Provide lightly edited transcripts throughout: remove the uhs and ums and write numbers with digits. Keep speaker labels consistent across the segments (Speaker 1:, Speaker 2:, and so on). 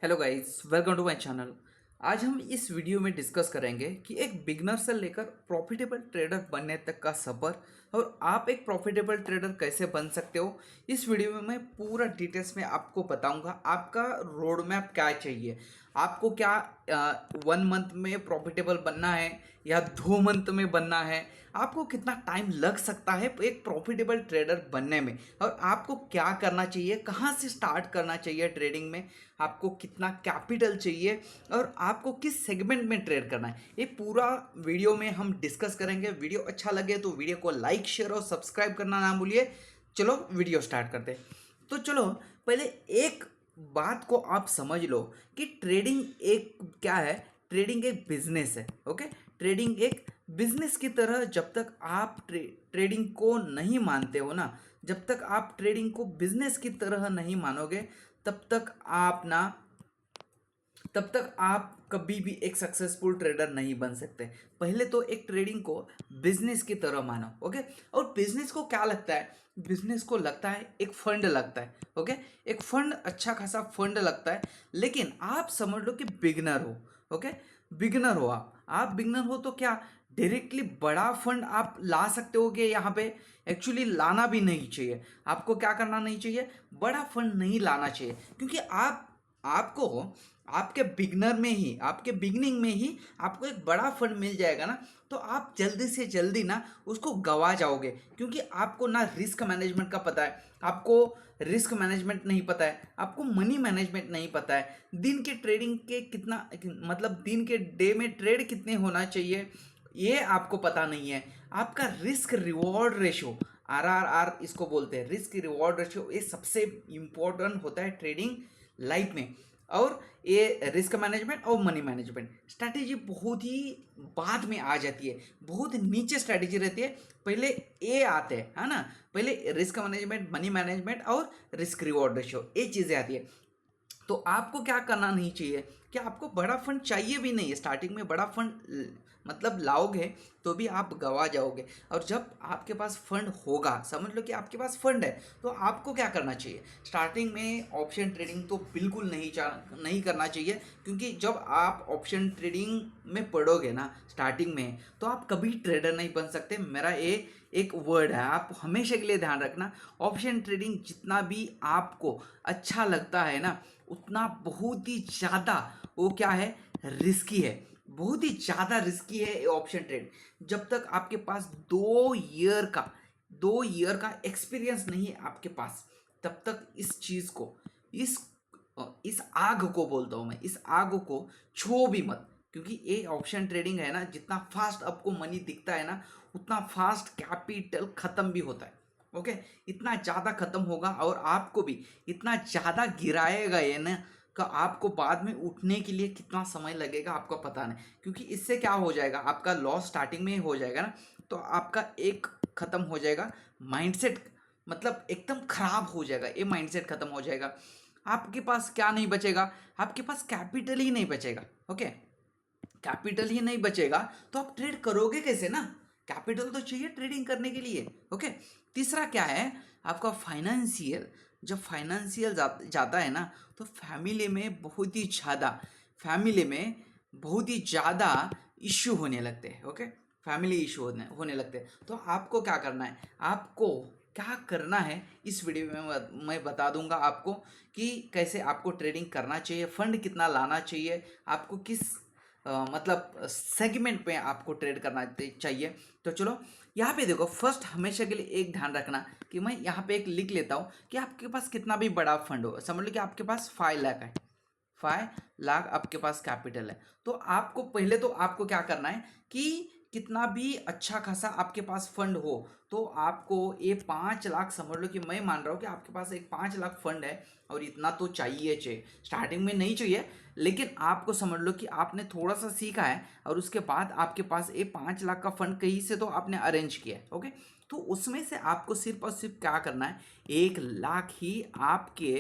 Speaker 1: Hello guys, welcome to my channel. आज हम इस वीडियो में डिस्कस करेंगे कि एक बिगनर से लेकर प्रॉफिटेबल ट्रेडर बनने तक का सफ़र और आप एक प्रॉफिटेबल ट्रेडर कैसे बन सकते हो। इस वीडियो में मैं पूरा डिटेल्स में आपको बताऊंगा। आपका रोड मैप क्या चाहिए, आपको क्या 1 मंथ में प्रॉफिटेबल बनना है या 2 मंथ में बनना है, आपको कितना टाइम लग सकता है एक प्रॉफिटेबल ट्रेडर बनने में, और आपको क्या करना चाहिए, कहाँ से स्टार्ट करना चाहिए ट्रेडिंग में, आपको कितना कैपिटल चाहिए और आपको किस सेगमेंट में ट्रेड करना है। ये पूरा वीडियो में हम डिस्कस करेंगे। वीडियो अच्छा लगे तो वीडियो को लाइक शेयर और सब्सक्राइब करना ना भूलिए। चलो वीडियो स्टार्ट करते हैं। तो चलो पहले एक बात को आप समझ लो कि ट्रेडिंग एक क्या है। ट्रेडिंग एक बिजनेस है। ओके, ट्रेडिंग एक बिजनेस की तरह, जब तक आप ट्रेडिंग को नहीं मानते हो ना, जब तक आप ट्रेडिंग को बिजनेस की तरह नहीं मानोगे, तब तक आप ना तब तक आप कभी भी एक सक्सेसफुल ट्रेडर नहीं बन सकते। पहले तो एक ट्रेडिंग को बिजनेस की तरह मानो। ओके, और बिजनेस को क्या लगता है, बिजनेस को लगता है एक फंड लगता है। ओके, एक फंड, अच्छा खासा फंड लगता है। लेकिन आप समझ लो कि बिगनर हो। ओके, बिगनर हो आप बिगनर हो तो क्या डायरेक्टली बड़ा फंड आप ला सकते होगे यहाँ पे? एक्चुअली लाना भी नहीं चाहिए। आपको क्या करना नहीं चाहिए, बड़ा फंड नहीं लाना चाहिए, क्योंकि आपको आपके बिगनर में ही, आपके बिगनिंग में ही आपको एक बड़ा फंड मिल जाएगा ना, तो आप जल्दी से जल्दी ना उसको गवा जाओगे, क्योंकि आपको ना रिस्क मैनेजमेंट का पता है, आपको रिस्क मैनेजमेंट नहीं पता है, आपको मनी मैनेजमेंट नहीं पता है, दिन के ट्रेडिंग के कितना, मतलब दिन के डे में ट्रेड कितने होना चाहिए ये आपको पता नहीं है। आपका रिस्क रिवॉर्ड रेशो, RRR इसको बोलते हैं, रिस्क रिवॉर्ड रेशो, ये सबसे इंपॉर्टेंट होता है ट्रेडिंग लाइफ में। और ये रिस्क मैनेजमेंट और मनी मैनेजमेंट स्ट्रैटेजी बहुत ही बाद में आ जाती है, बहुत नीचे स्ट्रैटेजी रहती है। पहले ये आते हैं, है ना, पहले रिस्क मैनेजमेंट, मनी मैनेजमेंट और रिस्क रिवॉर्ड रेशियो, ये चीज़ें आती है। तो आपको क्या करना नहीं चाहिए कि आपको बड़ा फंड चाहिए भी नहीं है। स्टार्टिंग में बड़ा फंड मतलब लाओगे तो भी आप गवा जाओगे। और जब आपके पास फंड होगा, समझ लो कि आपके पास फंड है, तो आपको क्या करना चाहिए, स्टार्टिंग में ऑप्शन ट्रेडिंग तो बिल्कुल नहीं करना चाहिए। क्योंकि जब आप ऑप्शन ट्रेडिंग में पढ़ोगे ना स्टार्टिंग में, तो आप कभी ट्रेडर नहीं बन सकते। मेरा ये एक वर्ड है, आप हमेशा के लिए ध्यान रखना। ऑप्शन ट्रेडिंग जितना भी आपको अच्छा लगता है ना, उतना बहुत ही ज़्यादा वो क्या है, रिस्की है। बहुत ही ज़्यादा रिस्की है ये ऑप्शन ट्रेड। जब तक आपके पास 2 ईयर का एक्सपीरियंस नहीं है आपके पास, तब तक इस चीज़ को, इस इस आग को बोलता हूँ मैं, इस आग को छुओ भी मत। क्योंकि ये ऑप्शन ट्रेडिंग है ना, जितना फास्ट आपको मनी दिखता है ना, उतना फास्ट कैपिटल खत्म भी होता है। ओके, इतना ज़्यादा खत्म होगा और आपको भी इतना ज़्यादा गिराएगा ये ना, का आपको बाद में उठने के लिए कितना समय लगेगा आपको पता नहीं। क्योंकि इससे क्या हो जाएगा, आपका लॉस स्टार्टिंग में ही हो जाएगा ना, तो आपका एक खत्म हो जाएगा माइंडसेट, मतलब एकदम खराब हो जाएगा, ये माइंडसेट खत्म हो जाएगा। आपके पास क्या नहीं बचेगा, आपके पास कैपिटल ही नहीं बचेगा। ओके, कैपिटल ही नहीं बचेगा तो आप ट्रेड करोगे कैसे ना, कैपिटल तो चाहिए ट्रेडिंग करने के लिए। ओके, तीसरा क्या है, आपका फाइनेंशियल। जब फाइनेंशियल जाता है ना, तो फैमिली में बहुत ही ज़्यादा इश्यू होने लगते हैं। ओके, फैमिली इशू होने लगते हैं। तो आपको क्या करना है, आपको क्या करना है, इस वीडियो में मैं बता दूंगा आपको कि कैसे आपको ट्रेडिंग करना चाहिए, फंड कितना लाना चाहिए, आपको किस मतलब सेगमेंट पे आपको ट्रेड करना चाहिए। तो चलो यहाँ पे देखो, फर्स्ट हमेशा के लिए एक ध्यान रखना कि मैं यहाँ पे एक लिख लेता हूँ कि आपके पास कितना भी बड़ा फंड हो, समझ लो कि आपके पास 5 लाख है, 5 लाख आपके पास कैपिटल है। तो आपको पहले तो आपको क्या करना है कि कितना भी अच्छा खासा आपके पास फंड हो, तो आपको ये 5 लाख, समझ लो कि मैं मान रहा हूँ कि आपके पास एक 5 लाख फंड है, और इतना तो चाहिए स्टार्टिंग में नहीं चाहिए, लेकिन आपको समझ लो कि आपने थोड़ा सा सीखा है और उसके बाद आपके पास ये 5 लाख का फंड कहीं से तो आपने अरेंज किया है। ओके, तो उसमें से आपको सिर्फ और सिर्फ क्या करना है, 1 लाख ही आपके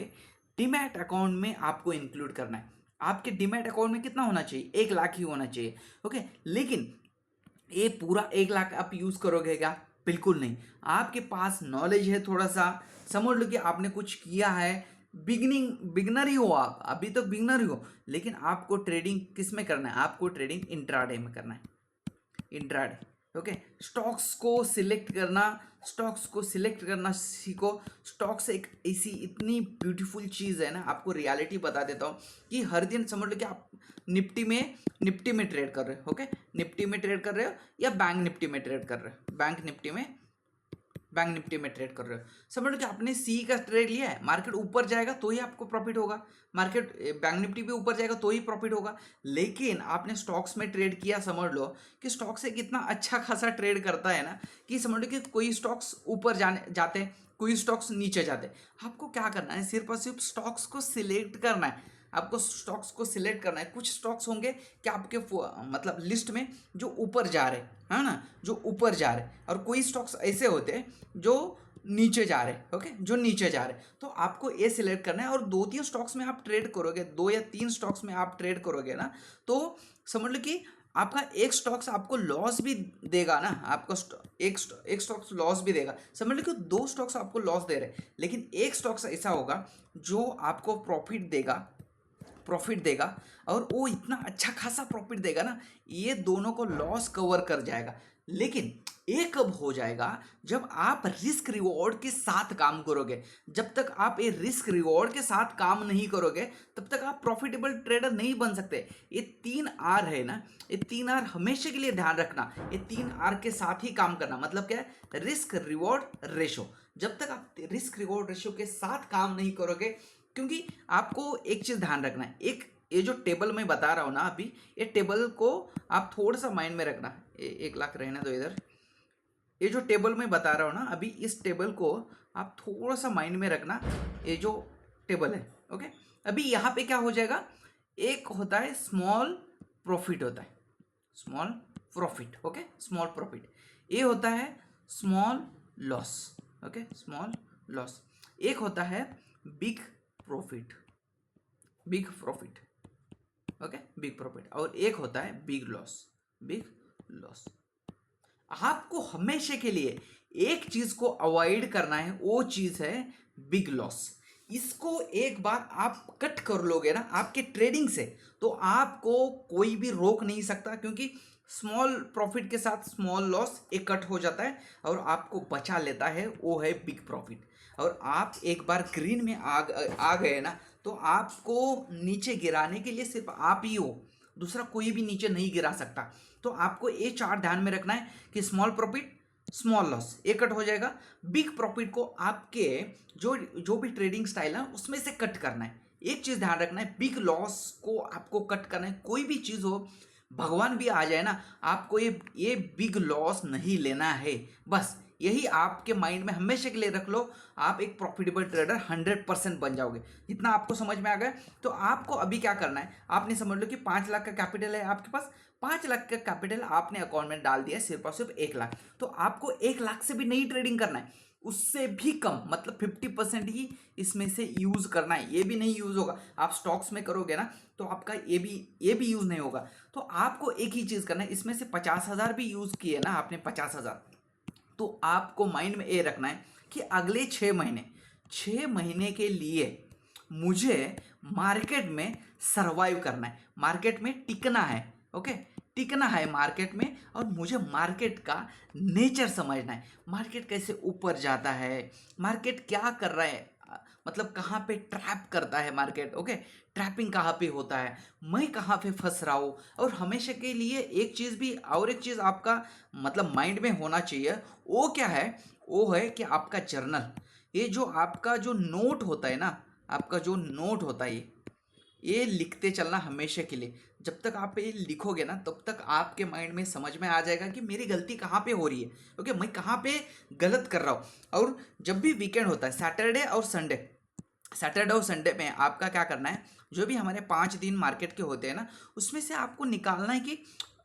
Speaker 1: डीमैट अकाउंट में आपको इंक्लूड करना है। आपके डीमैट अकाउंट में कितना होना चाहिए, 1 लाख ही होना चाहिए। ओके, लेकिन ये पूरा 1 लाख आप यूज करोगे क्या, बिल्कुल नहीं। आपके पास नॉलेज है थोड़ा सा, समझ लो कि आपने कुछ किया है, बिगनर ही हो, आप अभी तो बिगनर ही हो, लेकिन आपको ट्रेडिंग किस में करना है? आपको ट्रेडिंग इंट्राडे में करना है, इंट्राडे। ओके, स्टॉक्स को सिलेक्ट करना सीखो। स्टॉक्स एक ऐसी इतनी ब्यूटीफुल चीज़ है ना, आपको रियलिटी बता देता हूँ कि हर दिन समझ लो कि आप निफ्टी में ट्रेड कर रहे हो। ओके, निफ्टी में ट्रेड कर रहे हो या बैंक निफ्टी में ट्रेड कर रहे हो, बैंक निफ्टी में ट्रेड कर रहे हो, समझ लो कि आपने सी का ट्रेड लिया है, मार्केट ऊपर जाएगा तो ही आपको प्रॉफिट होगा, मार्केट बैंक निफ्टी भी ऊपर जाएगा तो ही प्रॉफिट होगा। लेकिन आपने स्टॉक्स में ट्रेड किया, समझ लो कि स्टॉक्स एक इतना अच्छा खासा ट्रेड करता है ना कि समझ लो कि कोई स्टॉक्स ऊपर जाते हैं, कोई स्टॉक्स नीचे जाते हैं। आपको क्या करना है? सिर्फ और सिर्फ स्टॉक्स को सिलेक्ट करना है, आपको स्टॉक्स को सिलेक्ट करना है। कुछ स्टॉक्स होंगे कि आपके मतलब लिस्ट में जो ऊपर जा रहे है ना, जो ऊपर जा रहे, और कोई स्टॉक्स ऐसे होते हैं जो नीचे जा रहे। ओके, जो नीचे जा रहे, तो आपको ये सिलेक्ट करना है। और 2-3 स्टॉक्स में आप ट्रेड करोगे, 2 या 3 स्टॉक्स में आप ट्रेड करोगे ना, तो समझ लो कि आपका एक स्टॉक्स आपको लॉस भी देगा ना, आपको एक स्टॉक्स लॉस भी देगा। समझ लो कि 2 स्टॉक्स आपको लॉस दे रहे, लेकिन एक स्टॉक्स ऐसा होगा जो आपको प्रॉफिट देगा, और वो इतना अच्छा खासा प्रॉफिट देगा ना, ये दोनों को लॉस कवर कर जाएगा। लेकिन ये कब हो जाएगा? जब आप रिस्क रिवॉर्ड के साथ काम करोगे। जब तक आप ये रिस्क रिवॉर्ड के साथ काम नहीं करोगे, तब तक आप प्रॉफिटेबल ट्रेडर नहीं बन सकते। ये 3 R है ना, ये 3 R हमेशा के लिए ध्यान रखना। ये 3 R के साथ ही काम करना, मतलब क्या है? Risk reward ratio. जब तक आप रिस्क रिवॉर्ड रेशो के साथ काम नहीं करोगे, क्योंकि आपको एक चीज ध्यान रखना है, ये जो टेबल मैं बता रहा हूं ना अभी, ये टेबल को आप थोड़ा सा माइंड में रखना। 1 लाख रहने दो इधर। ये जो टेबल मैं बता रहा हूं ना अभी, इस टेबल को आप थोड़ा सा माइंड में रखना। ये जो टेबल है, ओके, अभी यहाँ पे क्या हो जाएगा? एक होता है स्मॉल प्रॉफिट, होता है small profit. Okay, small profit. ये होता है small loss. Okay, small loss. एक होता है big profit, big profit. Okay, big profit. और एक होता है बिग लॉस, बिग लॉस। आपको हमेशा के लिए एक चीज को अवॉइड करना है, वो चीज है बिग लॉस। इसको एक बार आप कट कर लोगे ना आपके ट्रेडिंग से, तो आपको कोई भी रोक नहीं सकता, क्योंकि स्मॉल प्रॉफिट के साथ स्मॉल लॉस एक कट हो जाता है और आपको बचा लेता है, वो है बिग प्रॉफिट। और आप एक बार ग्रीन में आ गए ना, तो आपको नीचे गिराने के लिए सिर्फ आप ही हो, दूसरा कोई भी नीचे नहीं गिरा सकता। तो आपको ये 4 ध्यान में रखना है कि स्मॉल प्रॉफिट, स्मॉल लॉस एक कट हो जाएगा। बिग प्रॉफिट को आपके जो जो भी ट्रेडिंग स्टाइल है उसमें से कट करना है। एक चीज ध्यान रखना है, बिग लॉस को आपको कट करना है। कोई भी चीज हो, भगवान भी आ जाए ना, आपको ये बिग लॉस नहीं लेना है। बस यही आपके माइंड में हमेशा के लिए रख लो, आप एक प्रॉफिटेबल ट्रेडर 100% बन जाओगे। इतना आपको समझ में आ गया? तो आपको अभी क्या करना है, आपने समझ लो कि 5 लाख का कैपिटल है आपके पास, 5 लाख का कैपिटल आपने अकाउंट में डाल दिया, सिर्फ और सिर्फ 1 लाख। तो आपको 1 लाख से भी नहीं ट्रेडिंग करना है, उससे भी कम, मतलब 50% ही इसमें से यूज करना है। ये भी नहीं यूज होगा, आप स्टॉक्स में करोगे ना तो आपका ये भी यूज नहीं होगा। तो आपको एक ही चीज करना है, इसमें से 50,000 भी यूज किए ना आपने, 50,000, तो आपको माइंड में ये रखना है कि अगले 6 महीने के लिए मुझे मार्केट में सरवाइव करना है, मार्केट में टिकना है। ओके, टिकना है मार्केट में, और मुझे मार्केट का नेचर समझना है। मार्केट कैसे ऊपर जाता है, मार्केट क्या कर रहा है, मतलब कहाँ पे ट्रैप करता है मार्केट। ओके, ट्रैपिंग कहाँ पे होता है, मैं कहाँ पे फंस रहा हूँ। और हमेशा के लिए एक चीज़ भी, और एक चीज़ आपका मतलब माइंड में होना चाहिए, वो क्या है? वो है कि आपका जर्नल, ये जो आपका जो नोट होता है ना, आपका जो नोट होता है, ये लिखते चलना हमेशा के लिए। जब तक आप ये लिखोगे ना, तब तक आपके माइंड में समझ में आ जाएगा कि मेरी गलती कहाँ पे हो रही है। ओके, मैं कहाँ पे गलत कर रहा हूँ। और जब भी वीकेंड होता है, सैटरडे और संडे में आपका क्या करना है, जो भी हमारे 5 दिन मार्केट के होते हैं ना, उसमें से आपको निकालना है कि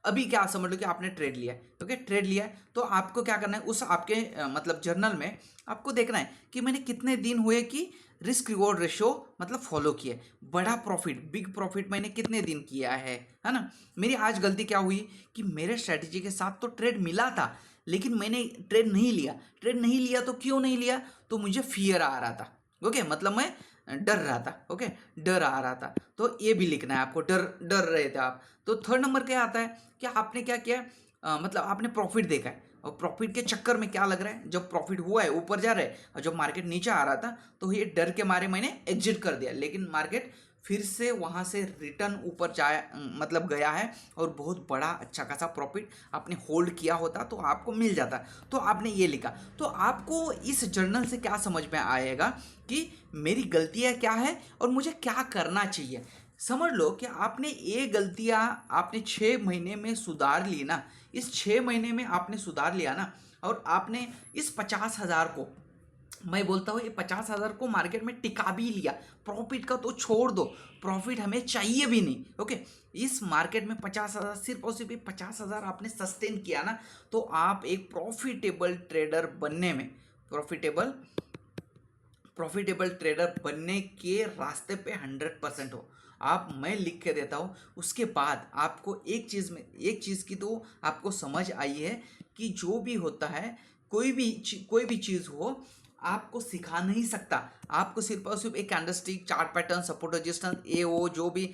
Speaker 1: अभी क्या, समझ लो कि आपने ट्रेड लिया है। ओके, ट्रेड लिया है तो आपको क्या करना है, उस आपके मतलब जर्नल में आपको देखना है कि मैंने कितने दिन हुए कि रिस्क रिवॉर्ड रेशो मतलब फॉलो किया, बड़ा प्रॉफिट, बिग प्रॉफिट मैंने कितने दिन किया है ना। मेरी आज गलती क्या हुई कि मेरे स्ट्रेटजी के साथ तो ट्रेड मिला था, लेकिन मैंने ट्रेड नहीं लिया। तो क्यों नहीं लिया? तो मुझे फियर आ रहा था। ओके, मतलब मैं डर रहा था, ओके, डर आ रहा था, तो ये भी लिखना है आपको, डर डर रहे थे आप। तो थर्ड नंबर क्या आता है कि आपने क्या किया, मतलब आपने प्रॉफिट देखा है और प्रॉफिट के चक्कर में क्या लग रहा है, जब प्रॉफिट हुआ है ऊपर जा रहा है और जब मार्केट नीचे आ रहा था तो ये डर के मारे मैंने एग्जिट कर दिया, लेकिन मार्केट फिर से वहां से रिटर्न ऊपर जाया, मतलब गया है और बहुत बड़ा अच्छा खासा प्रॉफिट आपने होल्ड किया होता तो आपको मिल जाता। तो आपने ये लिखा, तो आपको इस जर्नल से क्या समझ में आएगा कि मेरी गलतियां क्या है और मुझे क्या करना चाहिए। समझ लो कि आपने ये गलतियां आपने 6 महीने में सुधार ली ना, इस 6 महीने में आपने सुधार लिया ना, और आपने इस 50,000 को, मैं बोलता हूँ ये 50,000 को मार्केट में टिका भी लिया, प्रॉफिट का तो छोड़ दो, प्रॉफिट हमें चाहिए भी नहीं, ओके। इस मार्केट में 50,000, सिर्फ और सिर्फ 50,000 आपने सस्टेन किया ना, तो आप एक प्रॉफिटेबल ट्रेडर बनने में, प्रॉफिटेबल प्रॉफिटेबल ट्रेडर बनने के रास्ते पे 100% हो आप। मैं लिख के देता हूँ, उसके बाद आपको एक चीज़ की तो आपको समझ आई है कि जो भी होता है, कोई भी चीज़ हो, आपको सिखा नहीं सकता। आपको सिर्फ और सिर्फ एक candlestick, chart pattern, support resistance, ये वो जो भी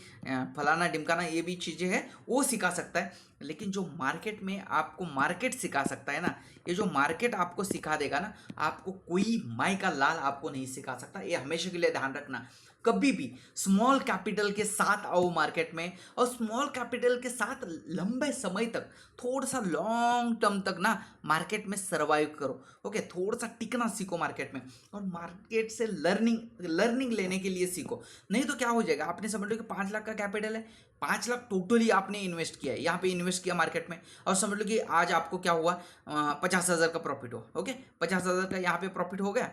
Speaker 1: फलाना ढिमकाना ये भी चीज़ें हैं वो सिखा सकता है, लेकिन जो मार्केट में आपको मार्केट सिखा सकता है ना, ये जो मार्केट आपको सिखा देगा ना, आपको कोई माई का लाल आपको नहीं सिखा सकता। ये हमेशा के लिए ध्यान रखना। कभी भी स्मॉल कैपिटल के साथ आओ मार्केट में, और स्मॉल कैपिटल के साथ लंबे समय तक, थोड़ा सा लॉन्ग टर्म तक ना मार्केट में सरवाइव करो, ओके। थोड़ा सा टिकना सीखो मार्केट में, और मार्केट से लर्निंग लेने के लिए सीखो। नहीं तो क्या हो जाएगा, आपने समझ लो कि 5 लाख का कैपिटल है, 5 लाख टोटली आपने इन्वेस्ट किया है, यहाँ पे इन्वेस्ट किया मार्केट में, और समझ लो कि आज आपको क्या हुआ, 50,000 का प्रॉफिट हो, ओके। 50,000 का यहाँ पे प्रॉफिट हो गया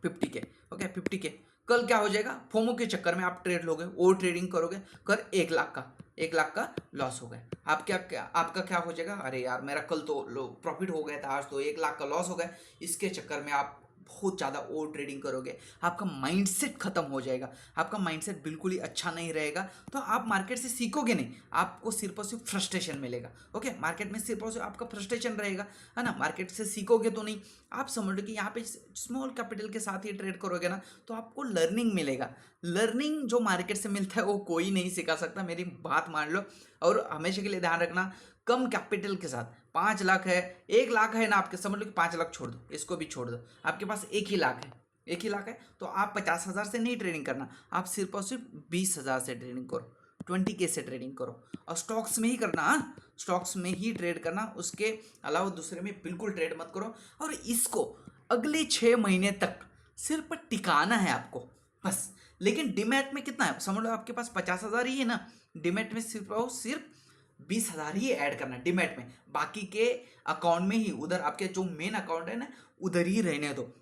Speaker 1: 50K, ओके, 50K। कल क्या हो जाएगा, फोमो के चक्कर में आप ट्रेड लोगे, ओवर ट्रेडिंग करोगे, कर 1 लाख का लॉस हो गया। आपका क्या हो जाएगा, अरे यार मेरा कल तो प्रॉफिट हो गया था, आज तो 1 लाख का लॉस हो गया। इसके चक्कर में आप बहुत ज़्यादा ओवर ट्रेडिंग करोगे, आपका माइंडसेट खत्म हो जाएगा, आपका माइंडसेट बिल्कुल ही अच्छा नहीं रहेगा। तो आप मार्केट से सीखोगे नहीं, आपको सिर्फ और सिर्फ फ्रस्ट्रेशन मिलेगा, ओके। मार्केट में सिर्फ और सिर्फ आपका फ्रस्ट्रेशन रहेगा, है ना। मार्केट से सीखोगे तो नहीं। आप समझ लो कि यहाँ पे स्मॉल कैपिटल के साथ ही ट्रेड करोगे ना, तो आपको लर्निंग मिलेगा। लर्निंग जो मार्केट से मिलता है वो कोई नहीं सिखा सकता, मेरी बात मान लो। और हमेशा के लिए ध्यान रखना, कम कैपिटल के साथ, 5 लाख है, 1 लाख है ना आपके, समझ लो कि 5 लाख छोड़ दो, इसको भी छोड़ दो, आपके पास 1 ही लाख है, 1 ही लाख है, तो आप 50,000 से नहीं ट्रेडिंग करना, आप सिर्फ और सिर्फ 20,000 से ट्रेडिंग करो, 20K से ट्रेडिंग करो, और स्टॉक्स में ही करना, हाँ, स्टॉक्स में ही ट्रेड करना, उसके अलावा दूसरे में बिल्कुल ट्रेड मत करो। और इसको अगले 6 महीने तक सिर्फ टिकाना है आपको, बस। लेकिन डिमैट में कितना है, समझ लो आपके पास 50,000 ही है ना, डिमैट में सिर्फ और सिर्फ 20,000 ही ऐड करना है डिमैट में, बाकी के अकाउंट में ही, उधर आपके जो मेन अकाउंट है ना उधर ही रहने दो।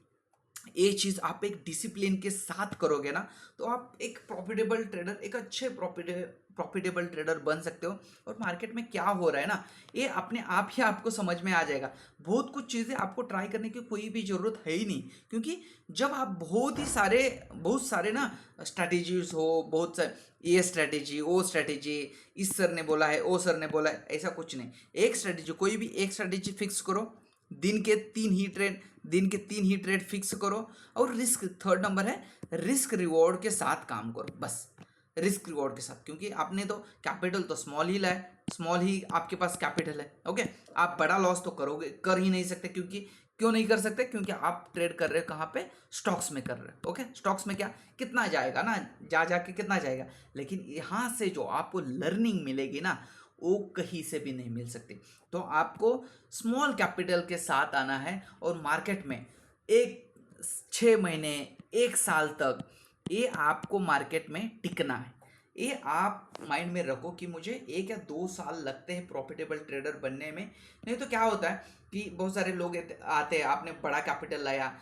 Speaker 1: ये चीज़ आप एक डिसिप्लिन के साथ करोगे ना, तो आप एक प्रॉफिटेबल ट्रेडर, एक अच्छे प्रॉफिटेबल ट्रेडर बन सकते हो। और मार्केट में क्या हो रहा है ना, ये अपने आप ही आपको समझ में आ जाएगा। बहुत कुछ चीज़ें आपको ट्राई करने की कोई भी ज़रूरत है ही नहीं, क्योंकि जब आप बहुत सारे ना स्ट्रैटेजीज हो, बहुत सारे, ये स्ट्रैटेजी वो स्ट्रैटेजी, इस सर ने बोला है वो सर ने बोला है, ऐसा कुछ नहीं। एक स्ट्रैटेजी, कोई भी एक स्ट्रैटेजी फिक्स करो, दिन के 3 ही ट्रेड, दिन के 3 ही ट्रेड फिक्स करो। और रिस्क, थर्ड नंबर है, रिस्क रिवॉर्ड के साथ काम करो, बस। रिस्क रिवॉर्ड के साथ, क्योंकि आपने तो कैपिटल तो स्मॉल ही लाए, स्मॉल ही आपके पास कैपिटल है, ओके। आप बड़ा लॉस तो कर ही नहीं सकते, क्योंकि क्यों नहीं कर सकते, क्योंकि आप ट्रेड कर रहे हो कहाँ पे, स्टॉक्स में कर रहे हो, ओके। स्टॉक्स में क्या कितना जाएगा ना, जाके कितना जाएगा, लेकिन यहाँ से जो आपको लर्निंग मिलेगी ना, वो कहीं से भी नहीं मिल सकती। तो आपको स्मॉल कैपिटल के साथ आना है, और मार्केट में एक 6 महीने, 1 साल तक ये आपको मार्केट में टिकना है। ये आप माइंड में रखो कि मुझे 1 या 2 साल लगते हैं प्रॉफिटेबल ट्रेडर बनने में। नहीं तो क्या होता है कि बहुत सारे लोग आते हैं, आपने बड़ा कैपिटल लाया,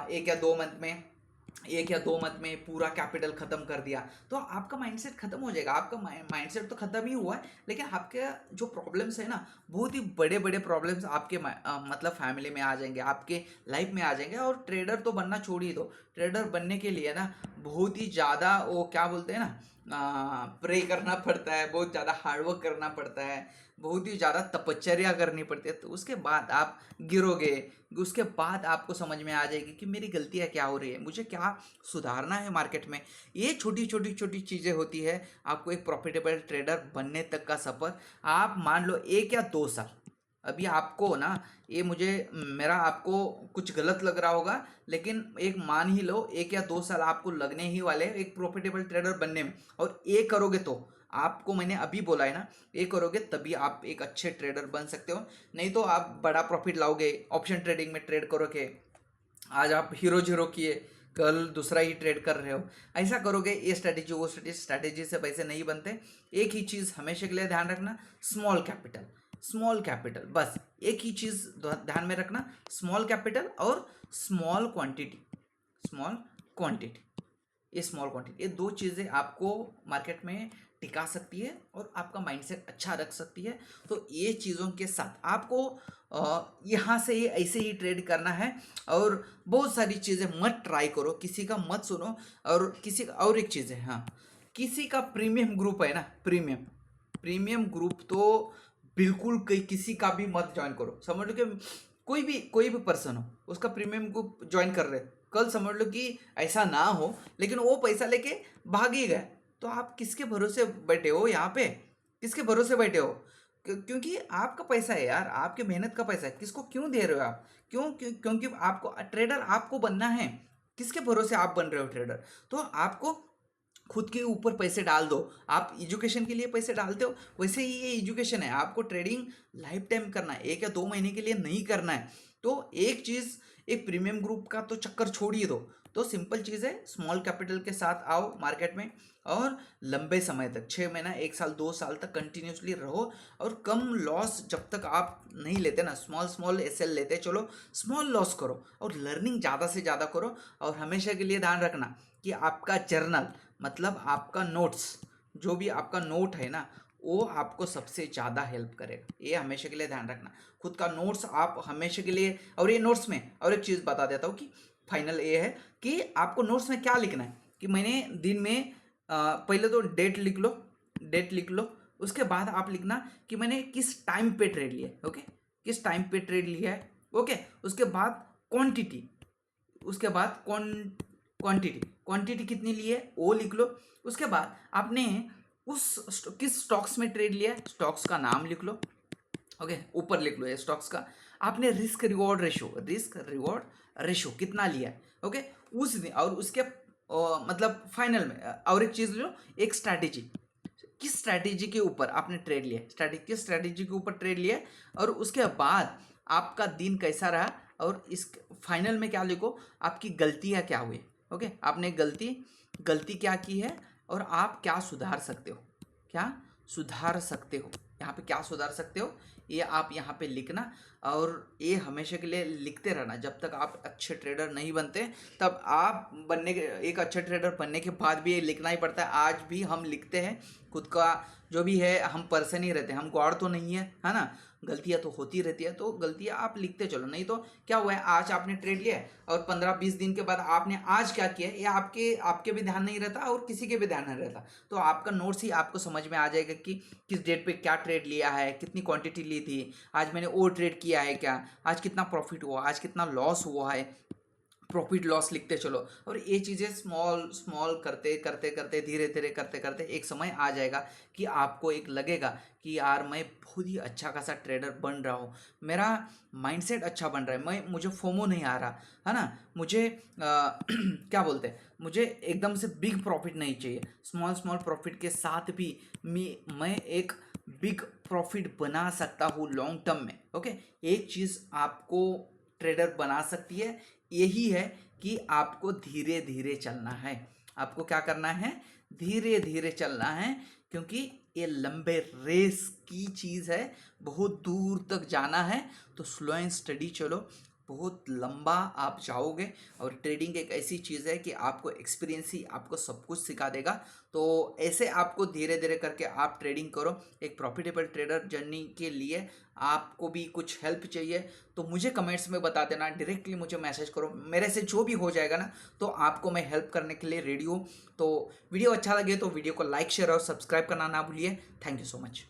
Speaker 1: 1 या 2 मंथ में पूरा कैपिटल खत्म कर दिया, तो आपका माइंडसेट खत्म हो जाएगा। आपका माइंडसेट तो खत्म ही हुआ है, लेकिन आपके जो प्रॉब्लम्स है ना, बहुत ही बड़े बड़े प्रॉब्लम्स आपके मतलब फैमिली में आ जाएंगे, आपके लाइफ में आ जाएंगे। और ट्रेडर तो बनना छोड़ ही दो, ट्रेडर बनने के लिए ना बहुत ही ज़्यादा, वो क्या बोलते हैं ना, प्रे करना पड़ता है, बहुत ज़्यादा हार्डवर्क करना पड़ता है, बहुत ही ज़्यादा तपश्चर्या करनी पड़ती है, तो उसके बाद आप गिरोगे। उसके बाद आपको समझ में आ जाएगी कि मेरी गलतियाँ क्या हो रही है, मुझे क्या सुधारना है मार्केट में। ये छोटी छोटी छोटी चीज़ें होती है आपको एक प्रॉफिटेबल ट्रेडर बनने तक का सफ़र। आप मान लो 1 या 2 साल, अभी आपको ना, ये मुझे मेरा आपको कुछ गलत लग रहा होगा, लेकिन एक मान ही लो 1 या 2 साल आपको लगने ही वाले हैं एक प्रॉफिटेबल ट्रेडर बनने में। और ये करोगे तो आपको, मैंने अभी बोला है ना, ये करोगे तभी आप एक अच्छे ट्रेडर बन सकते हो। नहीं तो आप बड़ा प्रॉफिट लाओगे, ऑप्शन ट्रेडिंग में ट्रेड करोगे, आज आप हीरो जीरो किए, कल दूसरा ही ट्रेड कर रहे हो, ऐसा करोगे, ये स्ट्रैटेजी वो स्ट्रैटेजी से पैसे नहीं बनते। एक ही चीज़ हमेशा के लिए ध्यान रखना, स्मॉल कैपिटल, स्मॉल कैपिटल, बस एक ही चीज़ ध्यान में रखना, स्मॉल कैपिटल और स्मॉल क्वांटिटी, स्मॉल क्वांटिटी, ये स्मॉल क्वांटिटी, ये दो चीज़ें आपको मार्केट में टिका सकती है और आपका माइंडसेट अच्छा रख सकती है। तो ये चीज़ों के साथ आपको यहाँ से ही ऐसे ही ट्रेड करना है। और बहुत सारी चीज़ें मत ट्राई करो, किसी का मत सुनो। और किसी का, और एक चीज़ है, हाँ, किसी का प्रीमियम ग्रुप है ना, प्रीमियम प्रीमियम ग्रुप तो बिल्कुल किसी का भी मत ज्वाइन करो। समझ लो कि कोई भी पर्सन हो, उसका प्रीमियम ग्रुप ज्वाइन कर रहे, कल समझ लो कि ऐसा ना हो लेकिन वो पैसा लेके भाग ही गए, तो आप किसके भरोसे बैठे हो यहाँ पे, किसके भरोसे बैठे हो? क्योंकि आपका पैसा है यार, आपके मेहनत का पैसा है, किसको क्यों दे रहे हो आप? क्योंकि आपको ट्रेडर आपको बनना है। किसके भरोसे आप बन रहे हो ट्रेडर? तो आपको खुद के ऊपर पैसे डाल दो। आप एजुकेशन के लिए पैसे डालते हो, वैसे ही ये एजुकेशन है, आपको ट्रेडिंग लाइफ टाइम करना है, 1 या 2 महीने के लिए नहीं करना है। तो एक चीज़, एक प्रीमियम ग्रुप का तो चक्कर छोड़िए दो। तो सिंपल चीज़ है, स्मॉल कैपिटल के साथ आओ मार्केट में और लंबे समय तक, 6 महीना, 1 साल, 2 साल तक कंटिन्यूसली रहो। और कम लॉस जब तक आप नहीं लेते ना, स्मॉल स्मॉल एसएल लेते चलो, स्मॉल लॉस करो और लर्निंग ज़्यादा से ज़्यादा करो। और हमेशा के लिए ध्यान रखना कि आपका जर्नल, मतलब आपका नोट्स, जो भी आपका नोट है ना, वो आपको सबसे ज़्यादा हेल्प करेगा। ये हमेशा के लिए ध्यान रखना, खुद का नोट्स आप हमेशा के लिए। और ये नोट्स में और एक चीज़ बता देता हूँ कि फाइनल ये है कि आपको नोट्स में क्या लिखना है कि मैंने दिन में पहले तो डेट लिख लो, डेट लिख लो। उसके बाद आप लिखना कि मैंने किस टाइम पे ट्रेड लिया है, ओके, किस टाइम पे ट्रेड लिया है, ओके। उसके बाद क्वांटिटी, उसके बाद क्वांटिटी, क्वांटिटी कितनी ली है वो लिख लो। उसके बाद आपने किस स्टॉक्स में ट्रेड लिया है, स्टॉक्स का नाम लिख लो, ओके, ऊपर लिख लो ये स्टॉक्स का। आपने रिस्क रिवॉर्ड रेशो कितना लिया है, ओके, उस दिन। और उसके मतलब फाइनल में और एक चीज़ लो, एक स्ट्रैटेजी, किस स्ट्रैटेजी के ऊपर आपने ट्रेड लिया, किस स्ट्रैटेजी के ऊपर ट्रेड लिया। और उसके बाद आपका दिन कैसा रहा। और इस फाइनल में क्या लिखो, आपकी गलतियाँ क्या हुई, ओके, आपने गलती क्या की है और आप क्या सुधार सकते हो, क्या सुधार सकते हो, यहाँ पे क्या सुधार सकते हो, ये आप यहाँ पे लिखना। और ये हमेशा के लिए लिखते रहना जब तक आप अच्छे ट्रेडर नहीं बनते। तब आप बनने के, एक अच्छे ट्रेडर बनने के बाद भी ये लिखना ही पड़ता है। आज भी हम लिखते हैं खुद का, जो भी है, हम पर्सन ही रहते हैं, हम गॉड तो नहीं है ना। गलतियाँ तो होती रहती है, तो गलतियाँ आप लिखते चलो। नहीं तो क्या हुआ है, आज आपने ट्रेड लिया है और 15-20 दिन के बाद आपने आज क्या किया है, ये आपके भी ध्यान नहीं रहता और किसी के भी ध्यान नहीं रहता। तो आपका नोट्स ही आपको समझ में आ जाएगा कि किस डेट पे क्या ट्रेड लिया है, कितनी क्वांटिटी ली थी, आज मैंने वो ट्रेड किया है क्या, आज कितना प्रॉफिट हुआ, आज कितना लॉस हुआ है, प्रॉफिट लॉस लिखते चलो। और ये चीज़ें स्मॉल स्मॉल करते करते करते, धीरे धीरे करते करते एक समय आ जाएगा कि आपको एक लगेगा कि यार मैं बहुत ही अच्छा खासा ट्रेडर बन रहा हूँ, मेरा माइंडसेट अच्छा बन रहा है, मुझे फोमो नहीं आ रहा है ना, मुझे क्या बोलते हैं, मुझे एकदम से बिग प्रॉफिट नहीं चाहिए, स्मॉल स्मॉल प्रॉफिट के साथ भी मैं एक बिग प्रॉफिट बना सकता हूँ लॉन्ग टर्म में, ओके। एक चीज़ आपको ट्रेडर बना सकती है, यही है कि आपको धीरे धीरे चलना है। आपको क्या करना है, धीरे धीरे चलना है, क्योंकि ये लंबे रेस की चीज़ है, बहुत दूर तक जाना है। तो स्लो एंड स्टडी चलो, बहुत लंबा आप जाओगे। और ट्रेडिंग एक ऐसी चीज़ है कि आपको एक्सपीरियंस ही आपको सब कुछ सिखा देगा। तो ऐसे आपको धीरे धीरे करके आप ट्रेडिंग करो। एक प्रॉफिटेबल ट्रेडर जर्नी के लिए आपको भी कुछ हेल्प चाहिए तो मुझे कमेंट्स में बता देना, डायरेक्टली मुझे मैसेज करो, मेरे से जो भी हो जाएगा ना, तो आपको मैं हेल्प करने के लिए रेडी हूँ। तो वीडियो अच्छा लगे तो वीडियो को लाइक, शेयर और सब्सक्राइब करना ना भूलिए। Thank you so much.